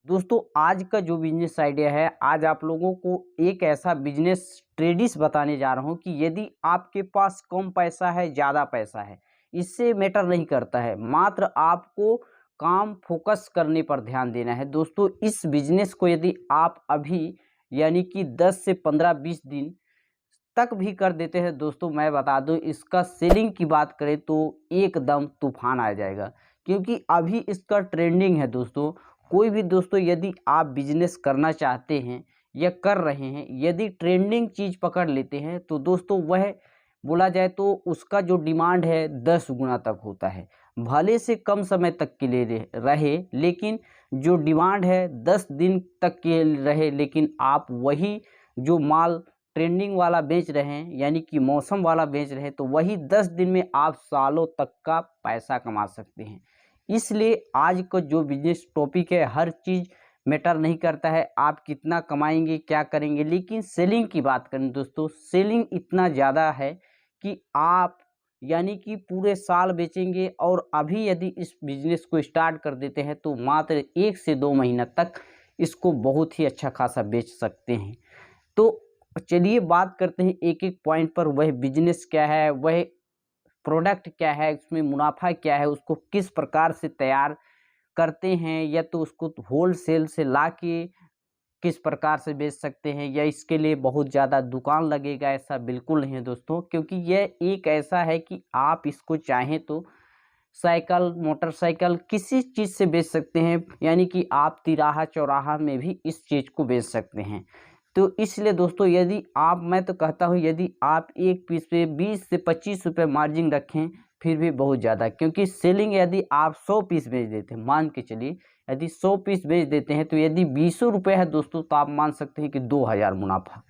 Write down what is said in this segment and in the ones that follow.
दोस्तों आज का जो बिजनेस आइडिया है, आज आप लोगों को एक ऐसा बिजनेस ट्रेडिस बताने जा रहा हूँ कि यदि आपके पास कम पैसा है, ज़्यादा पैसा है, इससे मैटर नहीं करता है। मात्र आपको काम फोकस करने पर ध्यान देना है। दोस्तों इस बिजनेस को यदि आप अभी यानी कि 10 से 15-20 दिन तक भी कर देते हैं, दोस्तों मैं बता दूं इसका सेलिंग की बात करें तो एकदम तूफान आ जाएगा, क्योंकि अभी इसका ट्रेंडिंग है। दोस्तों कोई भी दोस्तों यदि आप बिजनेस करना चाहते हैं या कर रहे हैं, यदि ट्रेंडिंग चीज़ पकड़ लेते हैं तो दोस्तों वह बोला जाए तो उसका जो डिमांड है 10 गुना तक होता है। भले से कम समय तक के लिए रहे, लेकिन जो डिमांड है 10 दिन तक के रहे, लेकिन आप वही जो माल ट्रेंडिंग वाला बेच रहे हैं यानी कि मौसम वाला बेच रहे हैं, तो वही 10 दिन में आप सालों तक का पैसा कमा सकते हैं। इसलिए आज का जो बिजनेस टॉपिक है, हर चीज़ मैटर नहीं करता है आप कितना कमाएंगे क्या करेंगे, लेकिन सेलिंग की बात करें दोस्तों, सेलिंग इतना ज़्यादा है कि आप यानी कि पूरे साल बेचेंगे। और अभी यदि इस बिजनेस को स्टार्ट कर देते हैं तो मात्र 1 से 2 महीना तक इसको बहुत ही अच्छा खासा बेच सकते हैं। तो चलिए बात करते हैं एक एक पॉइंट पर, वह बिजनेस क्या है, वह प्रोडक्ट क्या है, उसमें मुनाफा क्या है, उसको किस प्रकार से तैयार करते हैं, या तो उसको होलसेल से ला के किस प्रकार से बेच सकते हैं, या इसके लिए बहुत ज़्यादा दुकान लगेगा। ऐसा बिल्कुल नहीं है दोस्तों, क्योंकि यह एक ऐसा है कि आप इसको चाहें तो साइकिल, मोटरसाइकिल किसी चीज़ से बेच सकते हैं, यानी कि आप तिराहा चौराहा में भी इस चीज़ को बेच सकते हैं। तो इसलिए दोस्तों यदि आप, मैं तो कहता हूँ यदि आप एक पीस पे 20 से 25 रुपये मार्जिन रखें फिर भी बहुत ज़्यादा, क्योंकि सेलिंग यदि आप 100 पीस बेच देते हैं, मान के चलिए यदि 100 पीस बेच देते हैं, तो यदि 20 रुपये है दोस्तों, तो आप मान सकते हैं कि 2000 मुनाफा।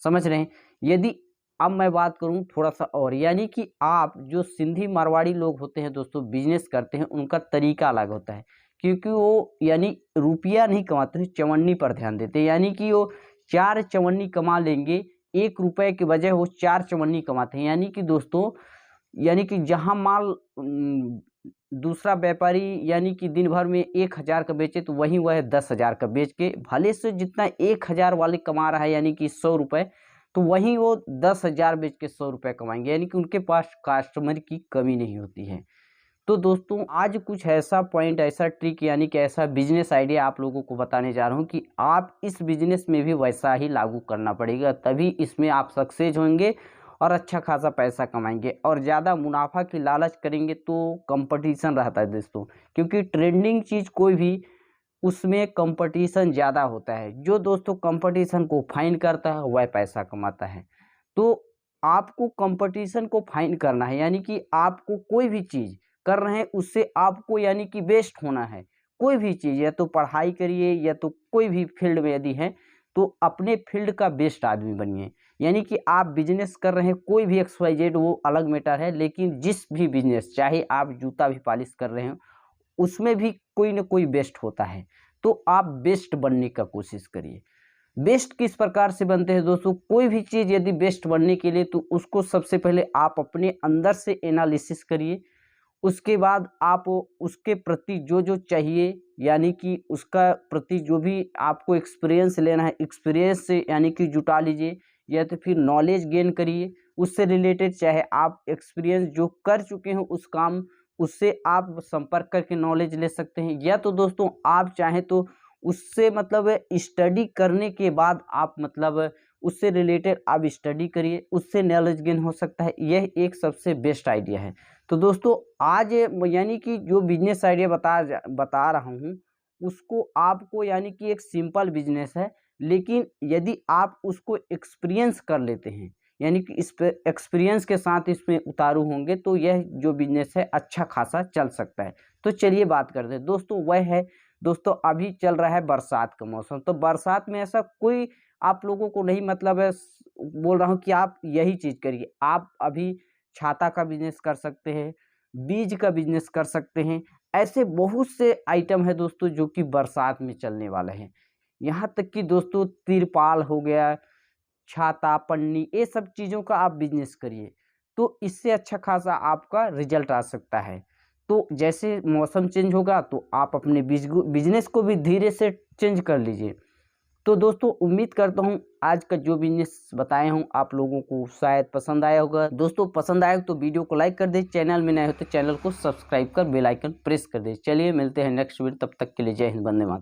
समझ रहे हैं। यदि अब मैं बात करूं थोड़ा सा और, यानी कि आप जो सिंधी मारवाड़ी लोग होते हैं दोस्तों, बिजनेस करते हैं, उनका तरीका अलग होता है, क्योंकि वो यानी रुपया नहीं कमाते हैं, चवन्नी पर ध्यान देते हैं। यानी कि वो 4 चवन्नी कमा लेंगे, 1 रुपए के बजाय वो 4 चवन्नी कमाते हैं। यानी कि दोस्तों, यानी कि जहां माल दूसरा व्यापारी यानी कि दिन भर में 1000 का बेचे, तो वहीं वह 10,000 का बेच के भले से जितना 1000 वाले कमा रहा है यानी कि 100 रुपये, तो वहीं वो 10,000 बेच के 100 रुपये कमाएंगे। यानी कि उनके पास कस्टमर की कमी नहीं होती है। तो दोस्तों आज कुछ ऐसा पॉइंट, ऐसा ट्रिक यानी कि ऐसा बिजनेस आइडिया आप लोगों को बताने जा रहा हूँ कि आप इस बिजनेस में भी वैसा ही लागू करना पड़ेगा, तभी इसमें आप सक्सेस होंगे और अच्छा खासा पैसा कमाएंगे। और ज़्यादा मुनाफा की लालच करेंगे तो कंपटीशन रहता है दोस्तों, क्योंकि ट्रेंडिंग चीज़ कोई भी, उसमें कंपटीशन ज़्यादा होता है। जो दोस्तों कंपटीशन को फाइन करता है वह पैसा कमाता है। तो आपको कंपटीशन को फाइन करना है, यानी कि आपको कोई भी चीज़ कर रहे हैं उससे आपको यानी कि बेस्ट होना है। कोई भी चीज़, या तो पढ़ाई करिए या तो कोई भी फील्ड में यदि हैं, तो अपने फील्ड का बेस्ट आदमी बनिए। यानी कि आप बिजनेस कर रहे हैं, कोई भी XYZ, वो अलग मैटर है, लेकिन जिस भी बिजनेस, चाहे आप जूता भी पॉलिश कर रहे हो, उसमें भी कोई ना कोई बेस्ट होता है। तो आप बेस्ट बनने का कोशिश करिए। बेस्ट किस प्रकार से बनते हैं दोस्तों, कोई भी चीज़ यदि बेस्ट बनने के लिए, तो उसको सबसे पहले आप अपने अंदर से एनालिसिस करिए। उसके बाद आप उसके प्रति जो जो चाहिए, यानी कि उसका प्रति जो भी आपको एक्सपीरियंस लेना है, एक्सपीरियंस से यानी कि जुटा लीजिए, या तो फिर नॉलेज गेन करिए उससे रिलेटेड। चाहे आप एक्सपीरियंस जो कर चुके हो उस काम, उससे आप संपर्क करके नॉलेज ले सकते हैं, या तो दोस्तों आप चाहें तो उससे मतलब स्टडी करने के बाद आप मतलब उससे रिलेटेड आप स्टडी करिए, उससे नॉलेज गेन हो सकता है। यह एक सबसे बेस्ट आइडिया है। तो दोस्तों आज यानी कि जो बिजनेस आइडिया बता रहा हूँ, उसको आपको यानी कि एक सिंपल बिजनेस है, लेकिन यदि आप उसको एक्सपीरियंस कर लेते हैं, यानी कि इस पे एक्सपीरियंस के साथ इसमें उतारू होंगे, तो यह जो बिजनेस है अच्छा खासा चल सकता है। तो चलिए बात करते हैं दोस्तों, वह है दोस्तों, अभी चल रहा है बरसात का मौसम। तो बरसात में ऐसा कोई आप लोगों को नहीं मतलब है बोल रहा हूँ कि आप यही चीज़ करिए। आप अभी छाता का बिजनेस कर सकते हैं, बीज का बिजनेस कर सकते हैं। ऐसे बहुत से आइटम है दोस्तों जो कि बरसात में चलने वाले हैं। यहाँ तक कि दोस्तों तिरपाल हो गया, छाता, पन्नी, ये सब चीज़ों का आप बिजनेस करिए, तो इससे अच्छा खासा आपका रिजल्ट आ सकता है। तो जैसे मौसम चेंज होगा तो आप अपने बिजनेस को भी धीरे से चेंज कर लीजिए। तो दोस्तों उम्मीद करता हूँ आज का जो बिजनेस बताया हूँ आप लोगों को शायद पसंद आया होगा। दोस्तों पसंद आया तो वीडियो को लाइक कर दे, चैनल में नए हो तो चैनल को सब्सक्राइब कर बेल आइकन प्रेस कर दे। चलिए मिलते हैं नेक्स्ट वीडियो, तब तक के लिए जय हिंद, वंदे मातरम।